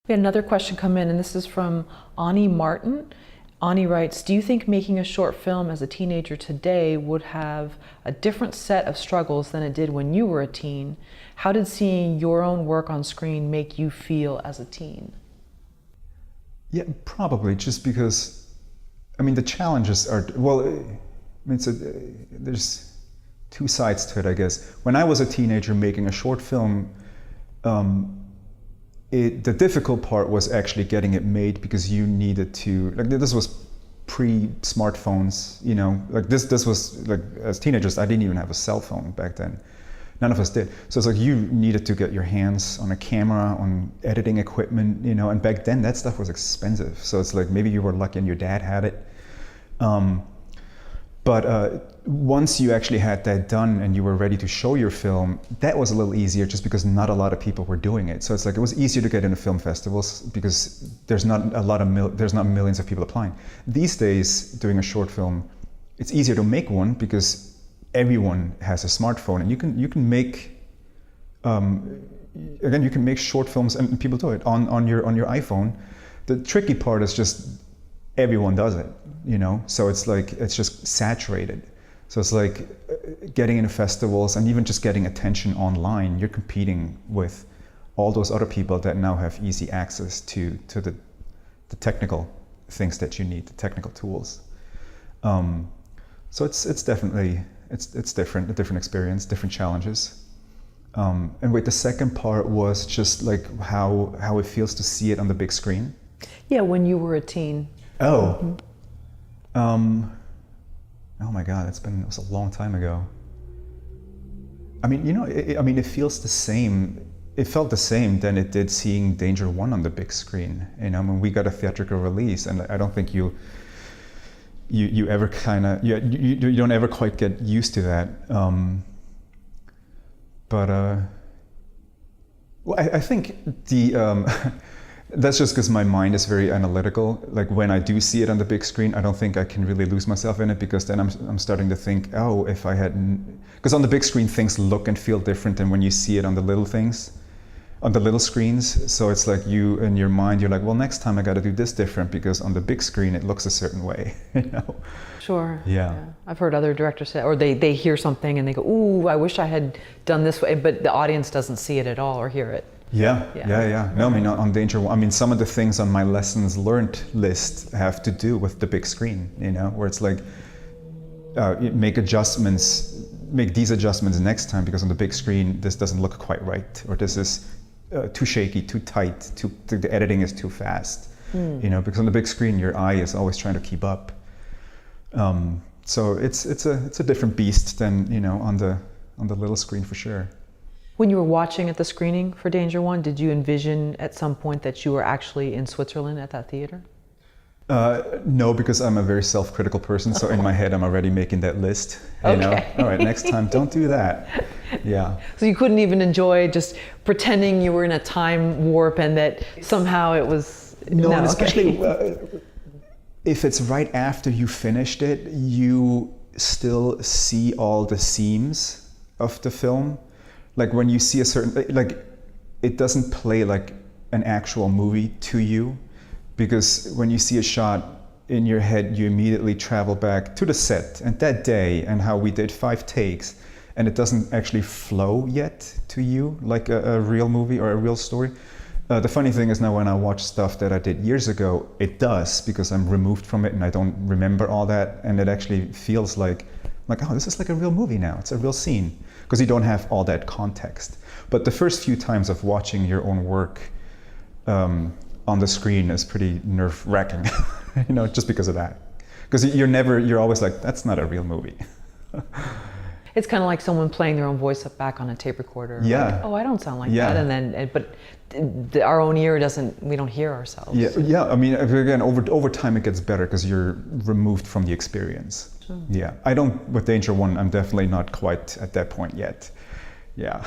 We had another question come in, and this is from Ani Martin. Ani writes, do you think making a short film as a teenager today would have a different set of struggles than it did when you were a teen? How did seeing your own work on screen make you feel as a teen? Yeah, probably, just because, I mean, the challenges are, well, I mean, there's two sides to it, I guess. When I was a teenager making a short film, the difficult part was actually getting it made, because you needed to, like, this was pre-smartphones, you know, like this was, like, as teenagers, I didn't even have a cell phone back then. None of us did. So it's like you needed to get your hands on a camera, on editing equipment, you know, and back then that stuff was expensive. So it's like maybe you were lucky and your dad had it. But once you actually had that done and you were ready to show your film, that was a little easier, just because not a lot of people were doing it. So it's like it was easier to get into film festivals because there's not millions of people applying. These days, doing a short film, it's easier to make one because everyone has a smartphone, and you can make again, you can make short films, and people do it on your iPhone. The tricky part is just everyone does it, you know. So it's like it's just saturated. So it's like getting into festivals and even just getting attention online. You're competing with all those other people that now have easy access to the technical things that you need, the technical tools. So it's definitely. It's different, a different experience, different challenges. And wait, the second part was just like how it feels to see it on the big screen. Yeah, when you were a teen. Oh. Oh my God, it was a long time ago. I mean, you know, it feels the same. It felt the same than it did seeing Danger One on the big screen. You know, when we got a theatrical release, and I don't think you ever kind of, you don't ever quite get used to that. Well, I think that's just because my mind is very analytical. Like when I do see it on the big screen, I don't think I can really lose myself in it, because then I'm starting to think, oh, if I hadn't, because on the big screen things look and feel different than when you see it on the little things. On the little screens. So it's like you, in your mind, you're like, well, next time I got to do this different, because on the big screen it looks a certain way, you know? Sure. Yeah. I've heard other directors say, or they hear something and they go, ooh, I wish I had done this way, but the audience doesn't see it at all or hear it. Yeah. No, I mean, on Danger One, I mean, some of the things on my lessons learned list have to do with the big screen, you know, where it's like, make these adjustments next time, because on the big screen this doesn't look quite right, or this is too shaky, too tight, the editing is too fast, you know, because on the big screen your eye is always trying to keep up. So it's a different beast than, you know, on the little screen for sure. When you were watching at the screening for Danger One, did you envision at some point that you were actually in Switzerland at that theater? No, because I'm a very self-critical person, so in my head I'm already making that list. You know? All right, next time don't do that. Yeah. So you couldn't even enjoy just pretending you were in a time warp and that somehow it was... No, and especially if it's right after you finished it, you still see all the seams of the film. Like when you see a certain, like it doesn't play like an actual movie to you. Because when you see a shot in your head, you immediately travel back to the set and that day and how we did 5 takes, and it doesn't actually flow yet to you like a real movie or a real story. The funny thing is now when I watch stuff that I did years ago, it does, because I'm removed from it and I don't remember all that, and it actually feels like, oh, this is like a real movie now. It's a real scene, because you don't have all that context. But the first few times of watching your own work, on the screen is pretty nerve-wracking, you know, just because of that. Because you're always like, that's not a real movie. It's kind of like someone playing their own voice back on a tape recorder. Yeah. Like, oh, I don't sound like that. And then, but our own ear we don't hear ourselves. Yeah. I mean, again, over time it gets better because you're removed from the experience. Sure. Yeah. With Danger One, I'm definitely not quite at that point yet. Yeah.